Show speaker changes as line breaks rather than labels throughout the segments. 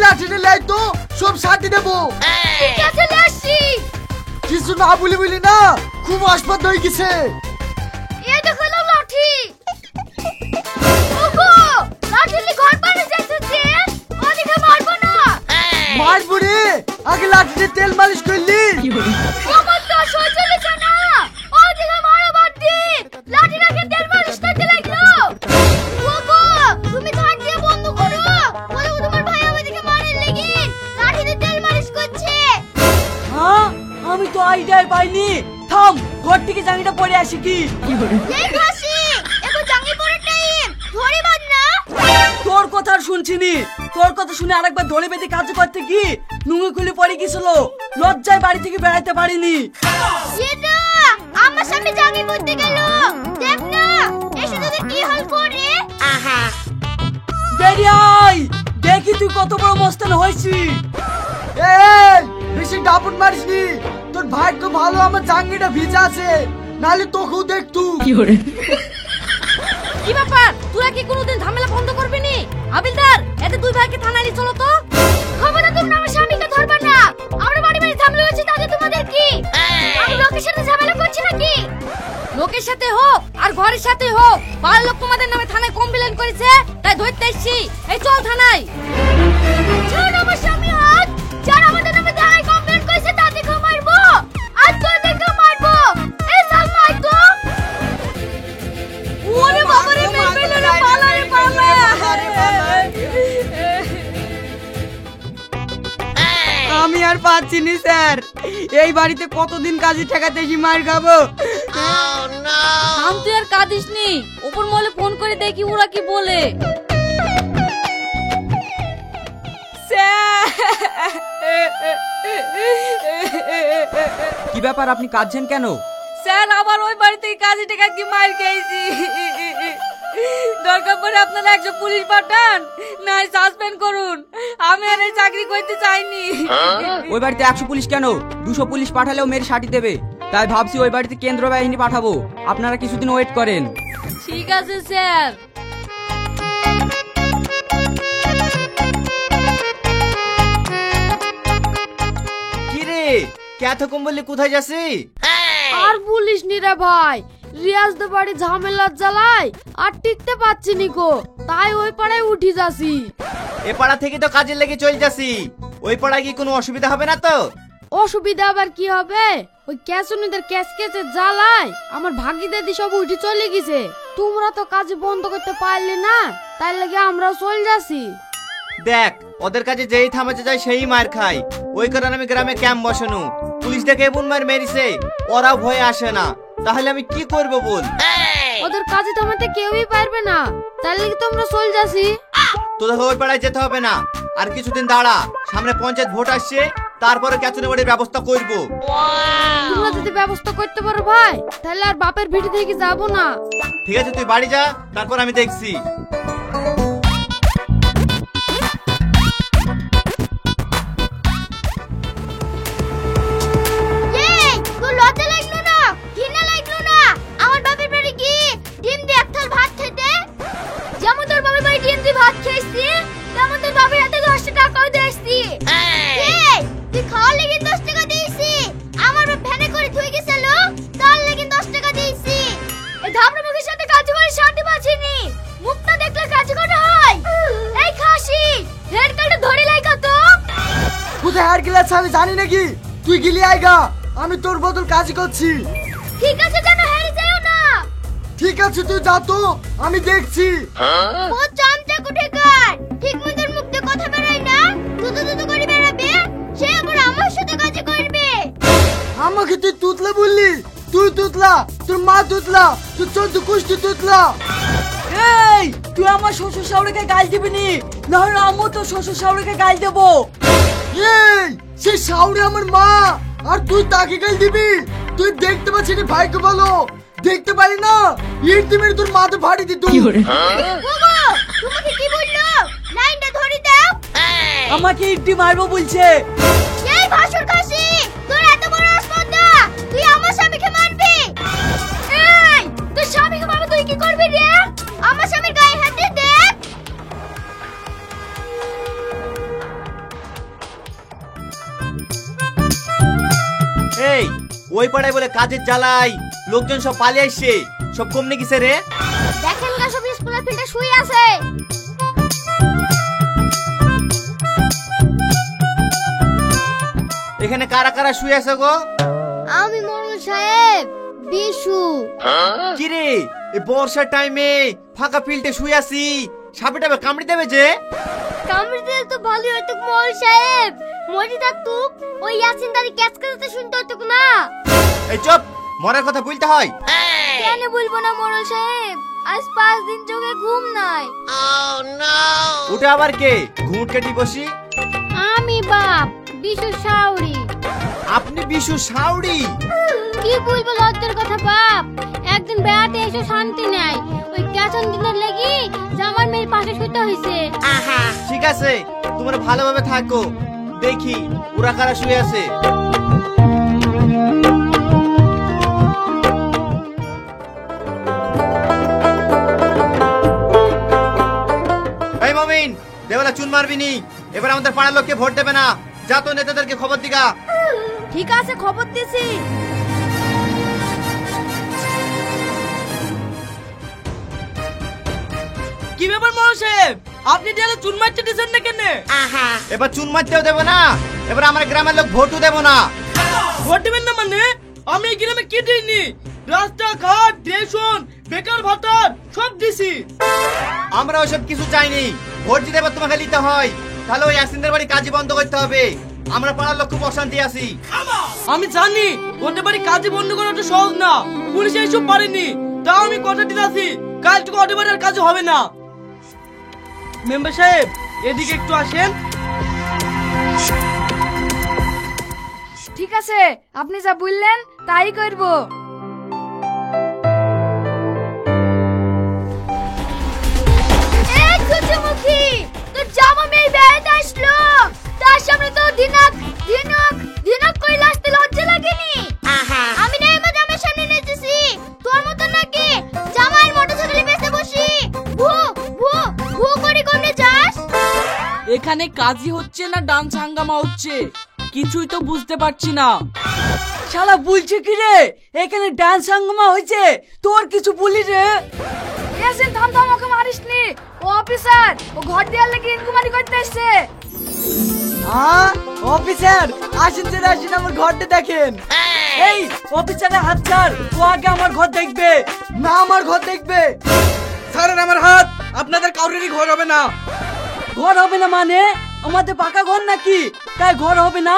লাঠিটা লাই তো সব সাথে দেবো।
ঠিক আছে লাসি।
কিছু না বলি না খুব আসপাত হয়ে গেছে।
এই দেখো লাঠি। ওগো লাঠি নিয়ে ঘর পানে যাচ্ছে যে ওদিকে মারবো না।
মারবো রে, আগে লাঠিতে তেল মালিশ করলি।
আমার তো সহ্য হচ্ছে না, ওদিকে মারো বাদ দি। লাঠি রাখে তেল মালিশ করতে লাগলো। ওগো তুমি ধান দিয়ে বন্ধ করো, বলো তোমার ভাই আমাদেরকে মারার লাগি লাঠিতে তেল মালিশ করছে।
হ্যাঁ আমি তো আইডিয়া পাইনি। থাম, ঘর থেকে জাঙ্গিটা পরে আসি কি।
এই খাসি এখন জাঙ্গি পরার টাইম, ধরে বাঁধ না।
তোর কথা আর শুনছিনি, তোর কথা শুনে আরেকবার ধরে বেঁধে কাজ করতে কি নুঙ্গি খুলে পড়ে গেছিল। লজ্জায় বাড়ি থেকে বেড়াইতে পারিনি।
সেটা আমার সামনে জাঙ্গি পড়তে গেল, দেখ না এসে তোদের কি হাল করে।
বেরিয়ে আয়, দেখি তুই কত বড় মস্তান হয়েছিস।
এই বেশি ডাবুট মারিসনি, তোর ভাগ্য ভালো আমার জাঙ্গিটা ভিজা আছে, নালে তোকেও দেখতু।
কি ব্যাপার, তোরা কি কোনোদিন ঝামেলা বন্ধ করবি নি? হাবিলদার এতে দুই ভাইকে থানায় নিয়ে চলো তো। খবরদার তোমরা আমার স্বামীকে ধরবা না। আমরা বাড়ি বাড়ি ঝামেলা হচ্ছে, তাতে তোমাদের কি? আমি লোকের সাথে ঝামেলা করছি নাকি? লোকের সাথে হোক আর ঘরের সাথে হোক, পাড়ার লোক তোমাদের নামে থানায় কমপ্লেইন করেছে, তাই ধরতে এসেছি। এই চল থানায়। ছাড় আমার স্বামী হাত, যারা আমাদের নামে থানায় কমপ্লেইন করেছে তাদেরকে মারবো আর তোদেরকে মারবো। এই সালমা আয় তো। ওরে বাবা রে, মেরে রে, পালা রে পালা।
আমি আর পাচ্ছি নি স্যার, এই বাড়িতে কতদিন কাজে ঠেকাতে এসে মার খাবো।
থাম তুই আর কাঁদিস নি, উপর মহলে ফোন করে দেখি ওরা কি বলে।
কি ব্যাপার, আপনি কাঁদছেন কেন?
স্যার আবার ওই বাড়ি থেকে কাজে টেকা কি মার খেয়েছি। দরকার পড়ে আপনারা একজন পুলিশ পাঠান, নাই সাসপেন্ড করুন। আমি আর এই চাকরি করতে চাইনি।
ওই বাড়িতে 100 পুলিশ কেন, 200 পুলিশ পাঠালেও মেরে সাটি দেবে। তাই ভাবছি ওই বাড়িতে কেন্দ্র বাহিনী পাঠাবো। আপনারা কিছুদিন ওয়েট করেন।
ঠিক আছে স্যার।
কি রে, এতক্ষণ বললি কোথায় যাচ্ছি?
আর বলিস নি রে ভাই, রিয়াজ দে বাড়ি ঝামেলার জ্বালায় আর টিকতে পাচ্ছি নি গো, তাই ওই পাড়ায় উঠি যাচ্ছি।
এ পাড়া থেকে তো কাজের লেগে চলে যাচ্ছি, ওই পাড়ায় কি কোনো অসুবিধা হবে না তো?
অসুবিধা আবার কি হবে, ওই ক্যাসুনিদের ক্যাসকেসের জ্বালায় আমার ভাগিদাদি সব উঠে চলে গেছে। তোমরা তো কাজ বন্ধ করতে পারলে না, তাই লাগে আমরাও চলে যাচ্ছি।
দেখ, ওদের কাছে যেই থামাতে যায় সেই মার খায়। ওই কারণে আমি গ্রামে ক্যাম্প বসানো, পুলিশ দেখে এমন মার মেরেছে ওরাও ভয়ে আসে না। তাহলে আমি কি করব বল?
ওদের কাজে থামাতে কেউই পারবে না, তাই লাগে তোমরা চলে যাচ্ছি।
তোদের ওই পাড়ায় যেতে হবে না, আর কিছুদিন দাঁড়া, সামনে পঞ্চায়েত ভোট আসছে, তারপরে ক্যাচুনি বাড়ির ব্যবস্থা করব।
তোমরা যদি ব্যবস্থা করতে পারো ভাই, তাহলে আর বাপের ভিটে থেকে যাবো না।
ঠিক আছে, তুই বাড়ি যা, তারপর আমি দেখছি।
কোথায় আর গেলাস আমি জানি নাকি, তুই গিলি আইগা, আমি তোর বদল কাজ করছি।
ঠিক আছে, যেন হেরে যাও না।
ঠিক আছে তুই যা তো, আমি দেখছি।
ও চামচা কোঠেকার, ঠিক মতন মুখ দিয়ে কথা বেরায় না, দুদু দুদু করে বেরাবে, সে আবার আমার সাথে কাজ করবে।
আমাকে তুই তুতলা বললি, তুই তুতলা, তোর মা তুতলা, তুই 14 কুষ্টি তুতলা।
এই তুই আমার শ্বশুর শাশুড়িকে গাল দিবি নি, না হলে আমিও তো শ্বশুর শাশুড়িকে গাল দেবো।
এই সে শাউরে আমার মা, আর তুই তাকে গাল দিবি? তুই দেখতে পাচ্ছিস না ভাইকে বলো, দেখতে পারি না ইট দিবি তোর মাথা ফাড়ি দিত।
ওগো তোমাকে কি বললো, লাইনটা ধরে দাও।
আমাকে ইডি মারবো বলছে।
এই ভাসুর খাসি, তোর এত বড় আসপর্দা, তুই আমার স্বামীকে মারবি? এই তোর স্বামীকে মারবে, তুই কি করবি রে? আমার স্বামীর গায়ে হাত দিয়ে দেখ।
ওই পাড়ায় বলে কাজের জ্বালাই লোকজন সব পালিয়ে আসছে, সব কমনে গেছে রে।
দেখেন গা সব স্কুলের ফিল্ডে শুয়ে আছে।
এখানে কারা কারা শুয়ে আছে গো?
আমি মোড়ল সাহেব, বিশু।
কি রে এই বর্ষার টাইমে ফাঁকা ফিল্ডে শুয়ে আছি, সাপে টাপে কামড়ে দেবে যে।
কামড়ে দিলে তো ভালোই হতো মোড়ল সাহেব, মরি থাকতুক ওই ইয়াসিন দাদি ক্যাচ করতে শুনতে হতো না।
এই চুপ, মরার কথা বলতে হয়।
কেন বলবো না মোড়ল সাহেব, আজ 5 দিন চোখে ঘুম নাই।
ওটা আবার কে? ঘুমট কেটে বসি।
আমি বাপ, বিশু শাওরি।
আপনি বিশু শাওরি?
কি বলবো লজ্জার কথা বাপ, একদিন বেড়াতে এসে শান্তি নাই, ওই ক্যাচন দিনের লাগি জামার মেয়ের পাশে শুতে হয়েছে।
ঠিক আছে, তোমরা ভালোভাবে থাকো, দেখি ওরা কারা শুয়ে আছে। এই মমিন, দেওয়ালা চুন মারবি নি, এবার আমাদের পাড়ার লোককে ভোট দেবে না, যা তো নেতাদেরকে খবর দিগা।
ঠিক আছে, খবর দিছি।
কি ব্যাপার মোড়ল সাহেব, আপনি দেয়ালে চুন মারতে দিছেন না কেন?
এবার চুন মারতেও দেবো না, এবার আমার গ্রামের লোক ভোটও দেবো না।
ভোট দিবেন না মানে? আমি এই গ্রামে কি দিইনি? রাস্তাঘাট, রেশন, বেকার ভাতা সব দিছি।
আমরা ওসব কিছু চাইনি, ভোট দিতে এবার তোমাকে নিতে হয়, তাহলে ওই অ্যাক্সিডেন্টের বাড়ি কাজই বন্ধ করতে হবে। আমরা পাড়ার লোক খুব অশান্তি আছি।
আমি জানি ওদের বাড়ি কাজে বন্ধ করাটা সহজ না, পুলিশ এইসব পারেনি, তাও আমি কথা দিতেছি কাল থেকে ওদের বাড়ি আর কাজে হবে না। মেম্বার সাহেব এদিকে একটু আসেন।
ঠিক আছে, আপনি যা বললেন তাই করব। এই সূর্যমুখী, তোর জামা মেয়ে বেড়াতে আসলো, তার সামনে তো দিনক কই লাস্তে লজ্জা লাগেনি? আমি না এবার জামার সামনে নেচেছি, তোর মতো নাকি জামাইয়ের মোটরসাইকেলে বেসে বসি ভু ভু ভু করে কোনে যাস?
এখানে কাজই হচ্ছে না ডান্স হাঙ্গামা হচ্ছে, কিছুই তো বুঝতে পারছি না। শালা বলছে কি রে, এখানে ডান্স হাঙ্গামা হয়েছে, তোর কিছু বলি রে?
ইয়াসিন থাম থাম, ওকে মারিসনি, ও অফিসার, ও ঘর দেওয়ার লাগি ইনকুয়ারি করতে এসেছে।
অফিসার আসেন যে আসেন, আমার ঘরটা দেখেন। এই অফিসারের হাত ছাড়, ও আগে আমার ঘর দেখবে।
না আমার ঘর দেখবে।
ছাড়েন আমার হাত, আপনাদের কাউরেরই ঘর হবে না। ঘর হবে না মানে? আমাদের পাকা ঘর নাকি, তাই ঘর হবে না?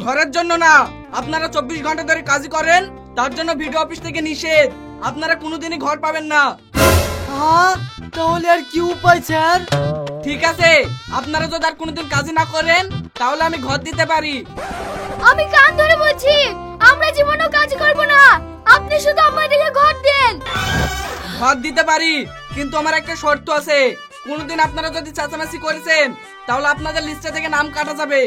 ঘরের জন্য না, আপনারা 24 ঘন্টা ধরে কাজ করেন, তার জন্য ভিডিও অফিস থেকে নিষেধ, আপনারা কোনোদিনই ঘর পাবেন না।
তাহলে আর কি উপায় স্যার?
ঠিক আছে, আপনারা যদি আর কোনোদিন কাজ না করেন তাহলে আমি ঘর দিতে পারি।
আমি কান ধরে বলছি, আমরা জীবনেও কাজ করব না, আপনি শুধু আমাদেরকে ঘর দেন।
ঘর দিতে পারি, কিন্তু আমার একটা শর্ত আছে, কোনোদিন আপনারা যদি চাচামাচি করেছেন তাহলে আপনাদের লিস্টে থেকে নাম কাটা যাবে।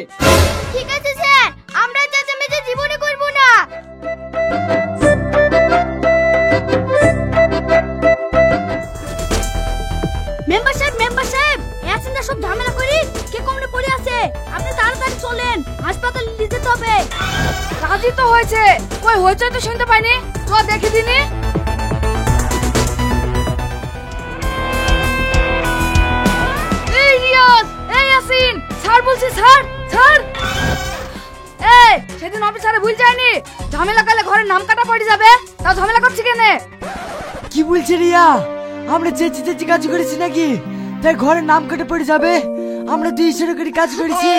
ঠিক আছে স্যার, আমরা চেঁচামেচি জীবনে করব না। মেম্বার সাহেব, ইয়াসিনদা সব ঝামেলা করি কে কমনে পড়ে আছে, আপনি তাড়াতাড়ি চলেন, হাসপাতালে নিয়ে যেতে হবে। কাজই তো হয়েছে, কই হয়েছে তো শুনতে পাইনি, তো দেখে দিনি। এই রিয়াজ, এই ইয়াসিন, ছাড় বলছি, ছাড় ছাড়। এই সেদিন অফিসারে ভুল যায়নি, ঝামেলা করলে ঘরের নাম কাটা পড়ে যাবে, তা ঝামেলা করছি কেনে?
কি বলছে রিয়া? আমরা চেঁচি কাজ করেছি নাকি তাই ঘরের নাম কেটে পড়ে যাবে? আমরা 200 করে কাজ করেছি।